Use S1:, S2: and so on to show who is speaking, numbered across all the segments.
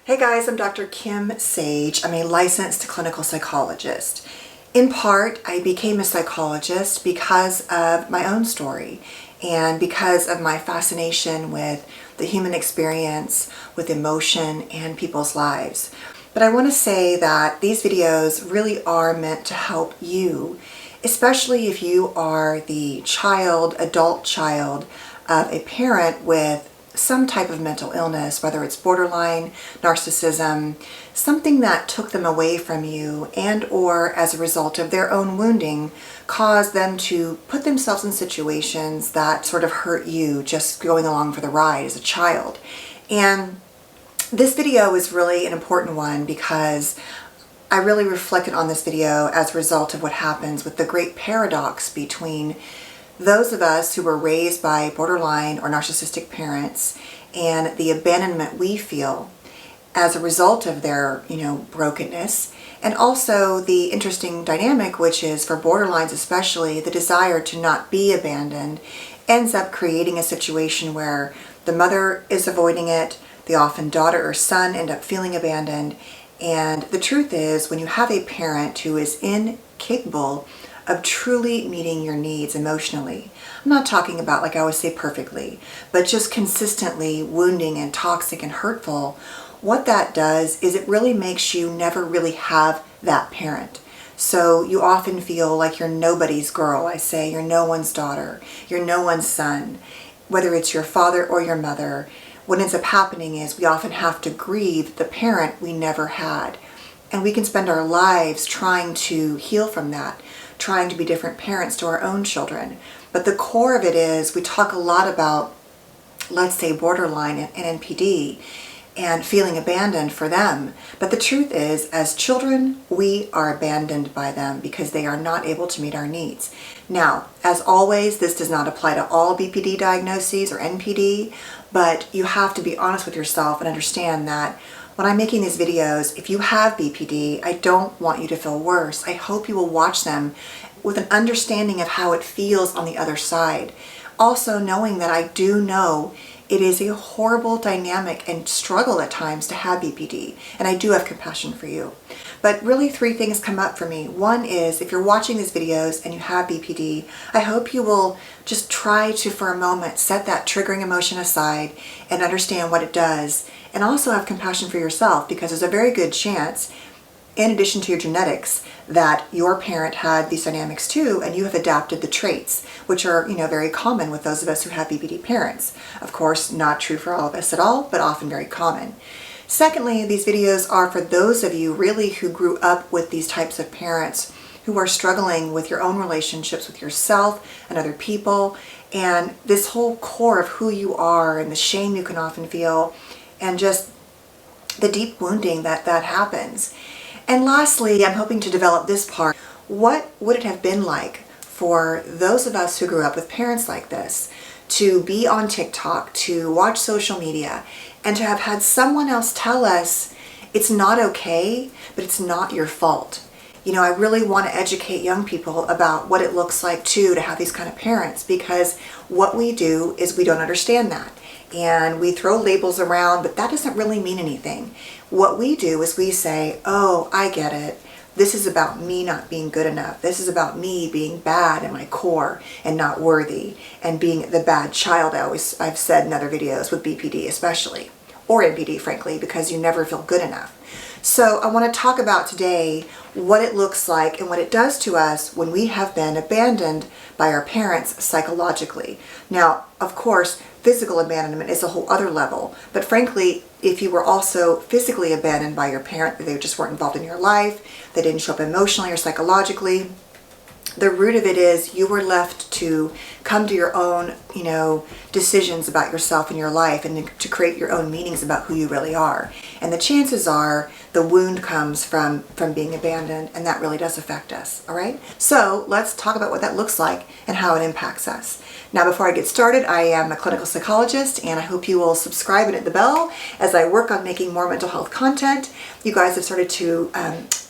S1: Hey guys, I'm Dr. Kim Sage. I'm a licensed clinical psychologist. In part, I became a psychologist because of my own story and because of my fascination with the human experience, with emotion, and people's lives. But I want to say that these videos really are meant to help you, especially if you are the adult child of a parent with some type of mental illness, whether it's borderline, narcissism, something that took them away from you and or as a result of their own wounding caused them to put themselves in situations that sort of hurt you just going along for the ride as a child. And this video is really an important one because I really reflected on this video as a result of what happens with the great paradox between those of us who were raised by borderline or narcissistic parents and the abandonment we feel as a result of their, brokenness, and also the interesting dynamic, which is for borderlines especially, the desire to not be abandoned ends up creating a situation where the mother is avoiding it, the often daughter or son end up feeling abandoned, and the truth is when you have a parent who is incapable of truly meeting your needs emotionally. I'm not talking about, like I always say, perfectly, but just consistently wounding and toxic and hurtful. What that does is it really makes you never really have that parent. So you often feel like you're nobody's girl. I say you're no one's daughter, you're no one's son, whether it's your father or your mother. What ends up happening is we often have to grieve the parent we never had. And we can spend our lives trying to heal from that, trying to be different parents to our own children. But the core of it is we talk a lot about, let's say, borderline and NPD and feeling abandoned for them. But the truth is, as children, we are abandoned by them because they are not able to meet our needs. Now, as always, this does not apply to all BPD diagnoses or NPD, but you have to be honest with yourself and understand that when I'm making these videos, if you have BPD, I don't want you to feel worse. I hope you will watch them with an understanding of how it feels on the other side. Also knowing that I do know it is a horrible dynamic and struggle at times to have BPD, and I do have compassion for you. But really 3 things come up for me. One is, if you're watching these videos and you have BPD, I hope you will just try to, for a moment, set that triggering emotion aside and understand what it does, and also have compassion for yourself, because there's a very good chance, in addition to your genetics, that your parent had these dynamics too, and you have adapted the traits, which are, very common with those of us who have BPD parents. Of course, not true for all of us at all, but often very common. Secondly, these videos are for those of you really who grew up with these types of parents who are struggling with your own relationships with yourself and other people, and this whole core of who you are and the shame you can often feel, and just the deep wounding that happens. And lastly, I'm hoping to develop this part. What would it have been like for those of us who grew up with parents like this to be on TikTok, to watch social media, and to have had someone else tell us it's not okay, but it's not your fault? I really want to educate young people about what it looks like too to have these kind of parents, because what we do is we don't understand that. And we throw labels around, but that doesn't really mean anything. What we do is we say, oh, I get it. This is about me not being good enough. This is about me being bad in my core and not worthy and being the bad child. I've said in other videos with BPD especially, or NPD frankly, because you never feel good enough. So I want to talk about today what it looks like and what it does to us when we have been abandoned by our parents psychologically. Now, of course, physical abandonment is a whole other level, but frankly, if you were also physically abandoned by your parent, they just weren't involved in your life, they didn't show up emotionally or psychologically, the root of it is you were left to come to your own, decisions about yourself and your life, and to create your own meanings about who you really are. And the chances are the wound comes from being abandoned, and that really does affect us, all right? So let's talk about what that looks like and how it impacts us. Now, before I get started, I am a clinical psychologist, and I hope you will subscribe and hit the bell as I work on making more mental health content. You guys have started to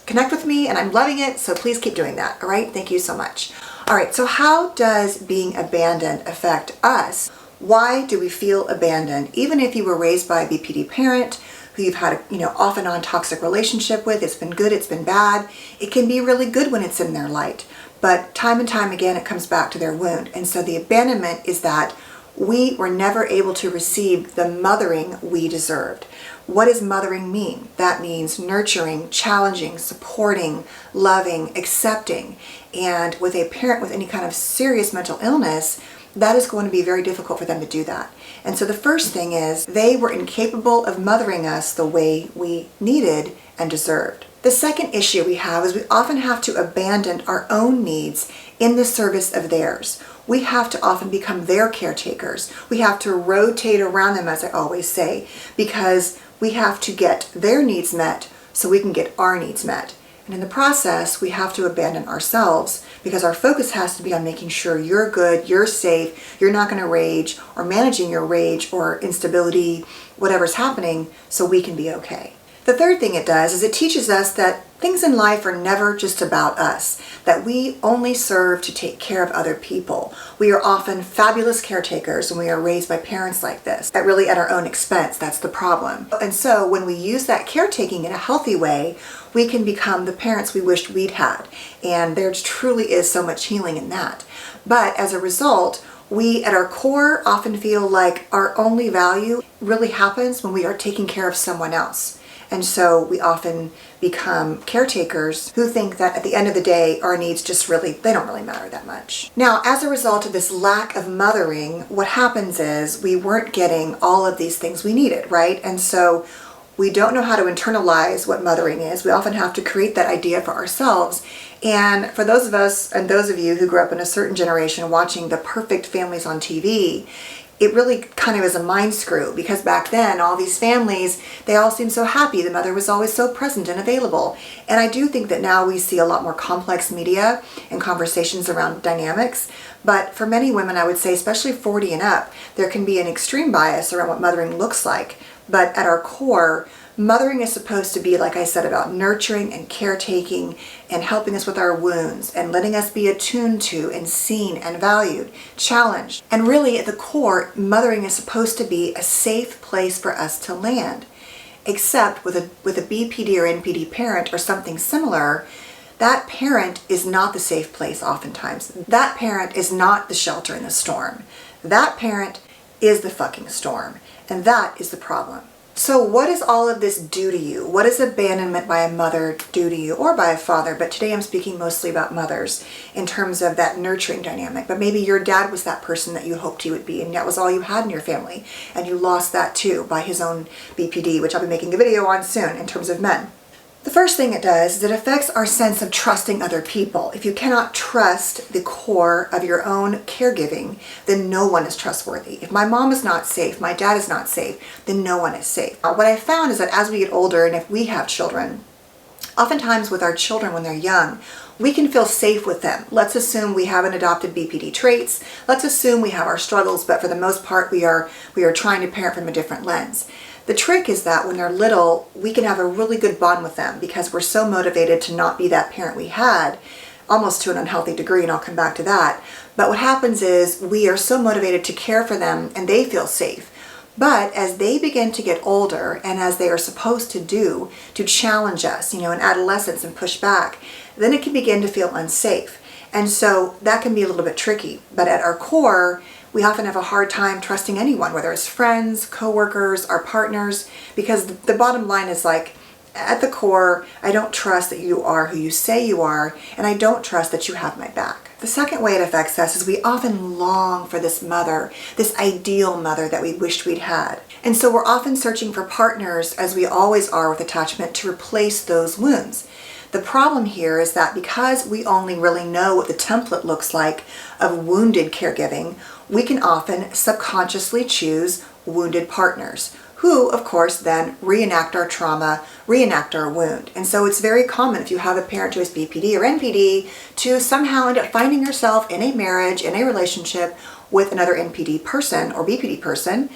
S1: connect with me, and I'm loving it, so please keep doing that, all right? Thank you so much. All right, so how does being abandoned affect us? Why do we feel abandoned? Even if you were raised by a BPD parent who you've had a, off and on toxic relationship with. It's been good, it's been bad. It can be really good when it's in their light, but time and time again it comes back to their wound. And so the abandonment is that we were never able to receive the mothering we deserved. What does mothering mean? That means nurturing, challenging, supporting, loving, accepting. And with a parent with any kind of serious mental illness, that is going to be very difficult for them to do that. And so the first thing is they were incapable of mothering us the way we needed and deserved. The second issue we have is we often have to abandon our own needs in the service of theirs. We have to often become their caretakers. We have to rotate around them, as I always say, because we have to get their needs met so we can get our needs met. And in the process, we have to abandon ourselves because our focus has to be on making sure you're good, you're safe, you're not going to rage, or managing your rage or instability, whatever's happening, so we can be okay. The third thing it does is it teaches us that things in life are never just about us, that we only serve to take care of other people. We are often fabulous caretakers when we are raised by parents like this, that really at our own expense. That's the problem. And so when we use that caretaking in a healthy way, we can become the parents we wished we'd had. And there truly is so much healing in that. But as a result, we at our core often feel like our only value really happens when we are taking care of someone else. And so we often become caretakers who think that at the end of the day, our needs they don't really matter that much. Now, as a result of this lack of mothering, what happens is we weren't getting all of these things we needed, right? And so we don't know how to internalize what mothering is. We often have to create that idea for ourselves. And for those of us and those of you who grew up in a certain generation watching the perfect families on TV, it really kind of is a mind screw, because back then all these families, they all seemed so happy. The mother was always so present and available. And I do think that now we see a lot more complex media and conversations around dynamics. But for many women, I would say, especially 40 and up, there can be an extreme bias around what mothering looks like. But at our core, mothering is supposed to be, like I said, about nurturing and caretaking and helping us with our wounds and letting us be attuned to and seen and valued, challenged. And really at the core, mothering is supposed to be a safe place for us to land. Except with a BPD or NPD parent or something similar, that parent is not the safe place oftentimes. That parent is not the shelter in the storm. That parent is the fucking storm. And that is the problem. So what does all of this do to you? What does abandonment by a mother do to you, or by a father? But today I'm speaking mostly about mothers in terms of that nurturing dynamic. But maybe your dad was that person that you hoped he would be, and that was all you had in your family, and you lost that too by his own BPD, which I'll be making a video on soon in terms of men. The first thing it does is it affects our sense of trusting other people. If you cannot trust the core of your own caregiving, then no one is trustworthy. If my mom is not safe, my dad is not safe, then no one is safe. What I found is that as we get older, and if we have children, oftentimes with our children when they're young, we can feel safe with them. Let's assume we haven't adopted BPD traits. Let's assume we have our struggles, but for the most part, we are trying to parent from a different lens. The trick is that when they're little, we can have a really good bond with them because we're so motivated to not be that parent we had, almost to an unhealthy degree, and I'll come back to that. But what happens is we are so motivated to care for them and they feel safe. But as they begin to get older, and as they are supposed to do, to challenge us, in adolescence and push back, then it can begin to feel unsafe. And so that can be a little bit tricky. But at our core, we often have a hard time trusting anyone, whether it's friends, coworkers, our partners, because the bottom line is like, at the core, I don't trust that you are who you say you are, and I don't trust that you have my back. The second way it affects us is we often long for this mother, this ideal mother that we wished we'd had. And so we're often searching for partners, as we always are with attachment, to replace those wounds. The problem here is that because we only really know what the template looks like of wounded caregiving, we can often subconsciously choose wounded partners who, of course, then reenact our trauma, reenact our wound. And so it's very common if you have a parent who is BPD or NPD to somehow end up finding yourself in a marriage, in a relationship with another NPD person or BPD person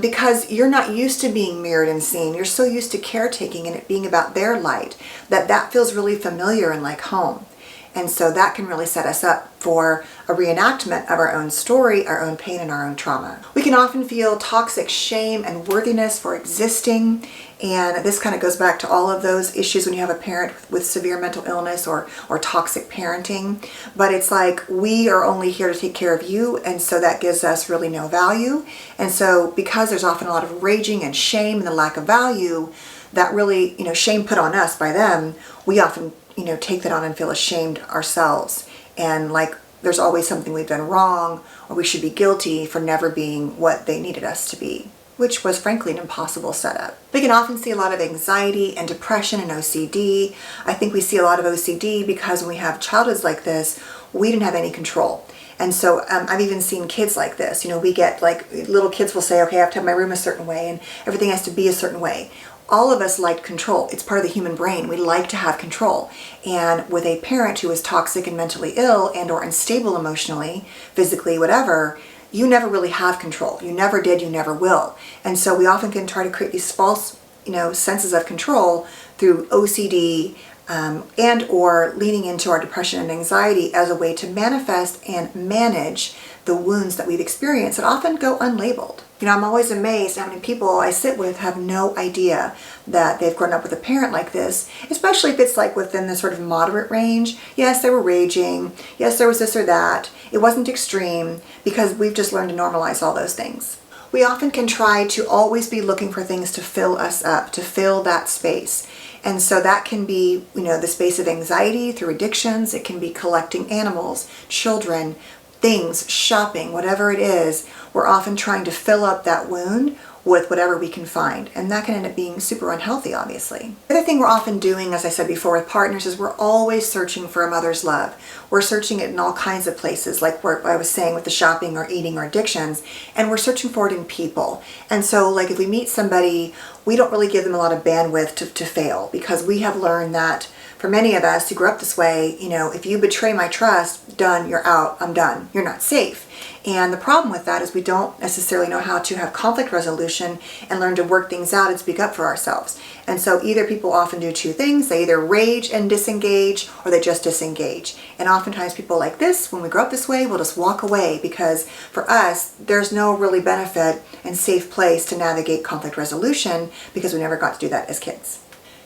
S1: because you're not used to being mirrored and seen. You're so used to caretaking and it being about their light that feels really familiar and like home. And so that can really set us up for a reenactment of our own story, our own pain, and our own trauma. We can often feel toxic shame and worthiness for existing. And this kind of goes back to all of those issues when you have a parent with severe mental illness or toxic parenting. But it's like, we are only here to take care of you, and so that gives us really no value. And so because there's often a lot of raging and shame and the lack of value, that really, shame put on us by them, we often, take that on and feel ashamed ourselves. And like there's always something we've done wrong, or we should be guilty for never being what they needed us to be, which was frankly an impossible setup. We can often see a lot of anxiety and depression and OCD. I think we see a lot of OCD because when we have childhoods like this, we didn't have any control. And so I've even seen kids like this. We get like, little kids will say, okay, I have to have my room a certain way and everything has to be a certain way. All of us like control. It's part of the human brain. We like to have control. And with a parent who is toxic and mentally ill and or unstable emotionally, physically, whatever, you never really have control. You never did, you never will. And so we often can try to create these false, senses of control through OCD and or leaning into our depression and anxiety as a way to manifest and manage the wounds that we've experienced that often go unlabeled. I'm always amazed how many people I sit with have no idea that they've grown up with a parent like this, especially if it's like within the sort of moderate range. Yes, they were raging. Yes, there was this or that. It wasn't extreme, because we've just learned to normalize all those things. We often can try to always be looking for things to fill us up, to fill that space. And so that can be, the space of anxiety through addictions. It can be collecting animals, children, things, shopping, whatever it is. We're often trying to fill up that wound with whatever we can find. And that can end up being super unhealthy, obviously. The other thing we're often doing, as I said before, with partners is we're always searching for a mother's love. We're searching it in all kinds of places, like what I was saying with the shopping or eating or addictions, and we're searching for it in people. And so like if we meet somebody, we don't really give them a lot of bandwidth to fail, because we have learned that for many of us who grew up this way, if you betray my trust, done, you're out, I'm done, you're not safe. And the problem with that is we don't necessarily know how to have conflict resolution and learn to work things out and speak up for ourselves. And so either people often do two things. They either rage and disengage, or they just disengage. And oftentimes people like this, when we grow up this way, will just walk away, because for us, there's no really benefit and safe place to navigate conflict resolution, because we never got to do that as kids.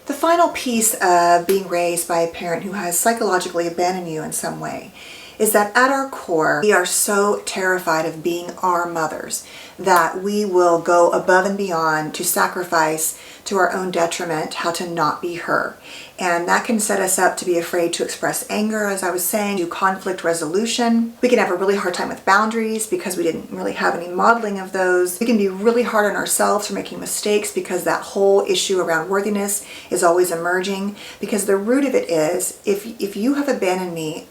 S1: The final piece of being raised by a parent who has psychologically abandoned you in some way is that at our core, we are so terrified of being our mothers that we will go above and beyond to sacrifice to our own detriment how to not be her. And that can set us up to be afraid to express anger, as I was saying, do conflict resolution. We can have a really hard time with boundaries because we didn't really have any modeling of those. We can be really hard on ourselves for making mistakes because that whole issue around worthiness is always emerging. Because the root of it is, if you have abandoned me,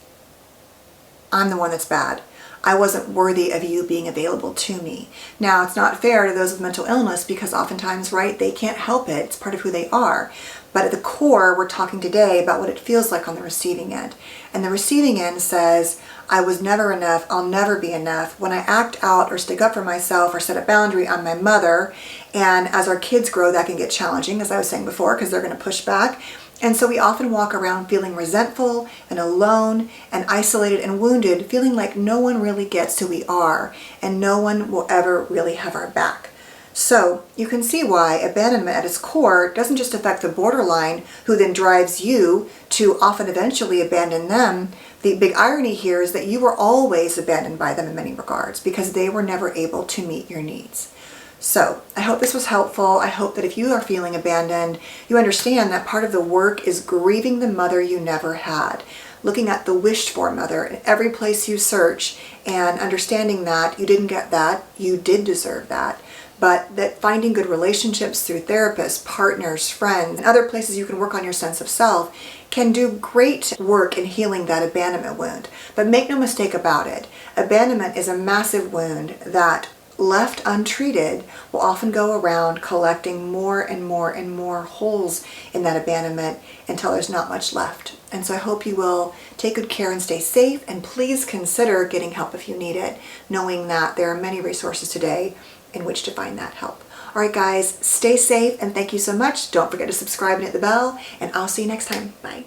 S1: I'm the one that's bad. I wasn't worthy of you being available to me. Now, it's not fair to those with mental illness because oftentimes, right, they can't help it. It's part of who they are. But at the core, we're talking today about what it feels like on the receiving end. And the receiving end says, I was never enough, I'll never be enough. When I act out or stick up for myself or set a boundary, I'm my mother. And as our kids grow, that can get challenging, as I was saying before, because they're going to push back. And so we often walk around feeling resentful and alone and isolated and wounded, feeling like no one really gets who we are and no one will ever really have our back. So you can see why abandonment at its core doesn't just affect the borderline, who then drives you to often eventually abandon them. The big irony here is that you were always abandoned by them in many regards because they were never able to meet your needs. So I hope this was helpful. I hope that if you are feeling abandoned, you understand that part of the work is grieving the mother you never had, looking at the wished for mother in every place you search and understanding that you didn't get that, you did deserve that, but that finding good relationships through therapists, partners, friends, and other places you can work on your sense of self can do great work in healing that abandonment wound. But make no mistake about it, abandonment is a massive wound that left untreated will often go around collecting more and more and more holes in that abandonment until there's not much left. And so I hope you will take good care and stay safe, and please consider getting help if you need it, knowing that there are many resources today in which to find that help. All right, guys, stay safe and thank you so much. Don't forget to subscribe and hit the bell, and I'll see you next time. Bye.